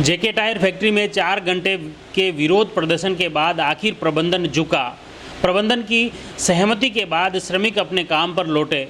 जेके tyre factory में 4 घंटे के विरोध प्रदर्शन के बाद आखिर प्रबंधन झुका। प्रबंधन की सहमति के बाद श्रमिक अपने काम पर लौटे।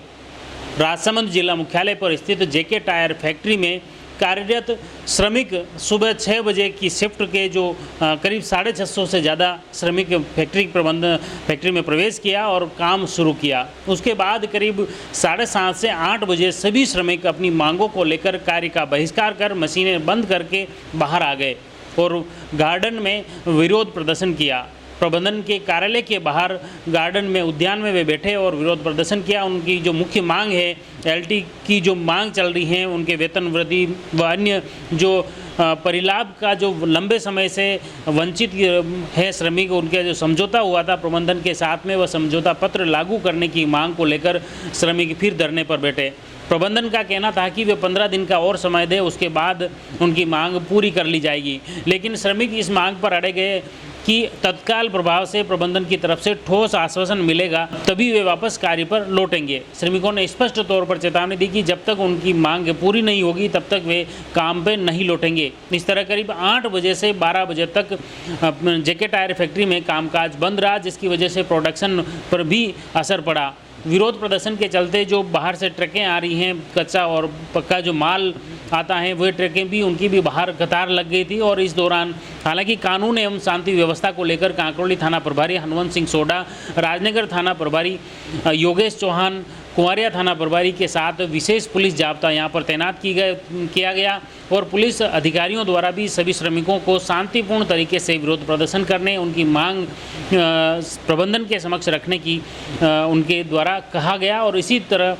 राजसमंद जिला मुख्यालय पर स्थित जेके टायर फैक्ट्री में कार्यरत श्रमिक सुबह 6 बजे की शिफ्ट के जो करीब 650 से ज़्यादा श्रमिक फैक्ट्री में प्रवेश किया और काम शुरू किया। उसके बाद करीब 7:30 से 8 बजे सभी श्रमिक अपनी मांगों को लेकर कार्य का बहिष्कार कर मशीनें बंद करके बाहर आ गए और गार्डन में विरोध प्रदर्शन किया। प्रबंधन के कार्यालय के बाहर गार्डन में उद्यान में वे बैठे और विरोध प्रदर्शन किया। उनकी जो मुख्य मांग है, एलटी की जो मांग चल रही है, उनके वेतन वृद्धि व अन्य जो परिलाभ का जो लंबे समय से वंचित है श्रमिक, उनके जो समझौता हुआ था प्रबंधन के साथ में, वह समझौता पत्र लागू करने की मांग को लेकर श्रमिक फिर धरने पर बैठे। प्रबंधन का कहना था कि वे 15 दिन का और समय दें, उसके बाद उनकी मांग पूरी कर ली जाएगी। लेकिन श्रमिक इस मांग पर अड़े गए कि तत्काल प्रभाव से प्रबंधन की तरफ से ठोस आश्वासन मिलेगा तभी वे वापस कार्य पर लौटेंगे। श्रमिकों ने स्पष्ट तौर पर चेतावनी दी कि जब तक उनकी मांग पूरी नहीं होगी तब तक वे काम पे नहीं लौटेंगे। इस तरह करीब 8 बजे से 12 बजे तक जेके टायर फैक्ट्री में कामकाज बंद रहा, जिसकी वजह से प्रोडक्शन पर भी असर पड़ा। विरोध प्रदर्शन के चलते जो बाहर से ट्रकें आ रही हैं, कच्चा और पक्का जो माल आता है, वह ट्रकें भी उनकी भी बाहर कतार लग गई थी। और इस दौरान हालांकि कानून एवं शांति व्यवस्था को लेकर कांकरोली थाना प्रभारी हनुमंत सिंह सोडा, राजनगर थाना प्रभारी योगेश चौहान, कुंवरिया थाना प्रभारी के साथ विशेष पुलिस जाब्ता यहाँ पर तैनात किया गया और पुलिस अधिकारियों द्वारा भी सभी श्रमिकों को शांतिपूर्ण तरीके से विरोध प्रदर्शन करने, उनकी मांग प्रबंधन के समक्ष रखने की उनके द्वारा कहा गया। और इसी तरह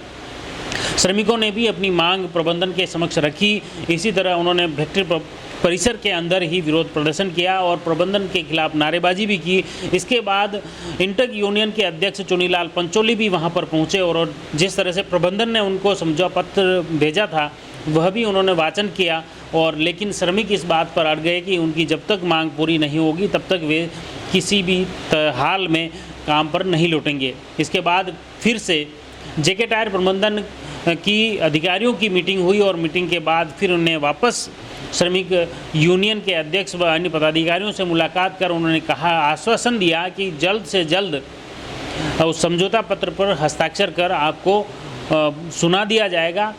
श्रमिकों ने भी अपनी मांग प्रबंधन के समक्ष रखी। इसी तरह उन्होंने फैक्ट्री परिसर के अंदर ही विरोध प्रदर्शन किया और प्रबंधन के खिलाफ नारेबाजी भी की। इसके बाद इंटक यूनियन के अध्यक्ष चुनीलाल पंचोली भी वहां पर पहुंचे और जिस तरह से प्रबंधन ने उनको समझौता पत्र भेजा था वह भी उन्होंने वाचन किया। और लेकिन श्रमिक इस बात पर अड़ गए कि उनकी जब तक मांग पूरी नहीं होगी तब तक वे किसी भी हाल में काम पर नहीं लौटेंगे। इसके बाद फिर से जेके टायर प्रबंधन की अधिकारियों की मीटिंग हुई और मीटिंग के बाद फिर उन्हें वापस श्रमिक यूनियन के अध्यक्ष व अन्य पदाधिकारियों से मुलाकात कर उन्होंने कहा, आश्वासन दिया कि जल्द से जल्द उस समझौता पत्र पर हस्ताक्षर कर आपको सुना दिया जाएगा।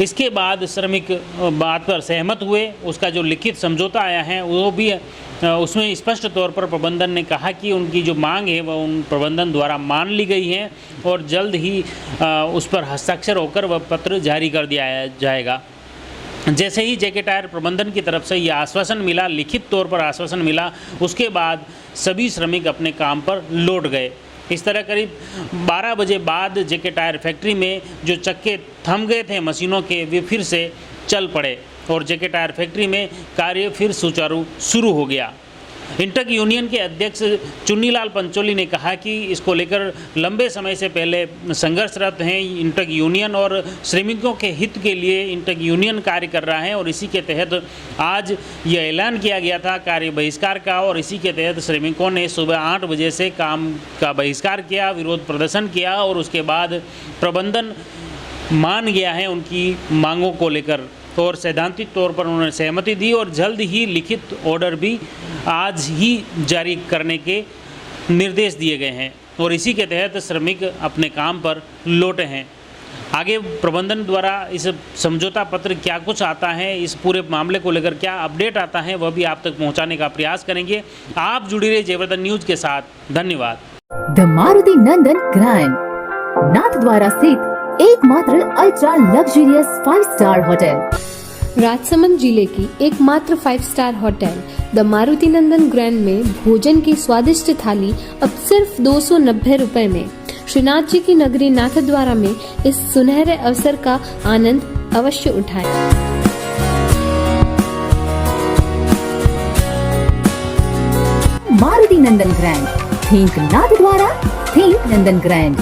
इसके बाद श्रमिक बात पर सहमत हुए। उसका जो लिखित समझौता आया है वो भी उसमें स्पष्ट तौर पर प्रबंधन ने कहा कि उनकी जो मांग है वह उन प्रबंधन द्वारा मान ली गई है और जल्द ही उस पर हस्ताक्षर होकर वह पत्र जारी कर दिया जाएगा। जैसे ही जेके टायर प्रबंधन की तरफ से यह आश्वासन मिला, लिखित तौर पर आश्वासन मिला, उसके बाद सभी श्रमिक अपने काम पर लौट गए। इस तरह करीब 12 बजे बाद जेके टायर फैक्ट्री में जो चक्के थम गए थे मशीनों के, वे फिर से चल पड़े और जेके टायर फैक्ट्री में कार्य फिर सुचारू शुरू हो गया। इंटक यूनियन के अध्यक्ष चुन्नीलाल पंचोली ने कहा कि इसको लेकर लंबे समय से पहले संघर्षरत हैं इंटक यूनियन और श्रमिकों के हित के लिए इंटक यूनियन कार्य कर रहा है और इसी के तहत आज यह ऐलान किया गया था कार्य बहिष्कार का। और इसी के तहत श्रमिकों ने सुबह 8 बजे से काम का बहिष्कार किया, विरोध प्रदर्शन किया और उसके बाद प्रबंधन मान गया है उनकी मांगों को लेकर और सैद्धांतिक तौर पर उन्होंने सहमति दी और जल्द ही लिखित ऑर्डर भी आज ही जारी करने के निर्देश दिए गए हैं और इसी के तहत श्रमिक अपने काम पर लौटे हैं। आगे प्रबंधन द्वारा इस समझौता पत्र क्या कुछ आता है, इस पूरे मामले को लेकर क्या अपडेट आता है, वह भी आप तक पहुंचाने का प्रयास करेंगे। आप जुड़ी रहिए जयवर्धन न्यूज के साथ। धन्यवाद। The Maruti Nandan grand Nathdwara स्थित एकमात्र ultra luxurious 5 star hotel, Rajsamand जिले की एकमात्र 5 star hotel the Maruti Nandan grand में भोजन की स्वादिष्ट थाली अब सिर्फ 290 रुपए में। श्रीनाथ जी की नगरी नाथद्वारा में इस सुनहरे अवसर का आनंद अवश्य उठाएं। मारुति नंदन ग्रैंड, थिंक नाथद्वारा, थिंक नंदन ग्रैंड।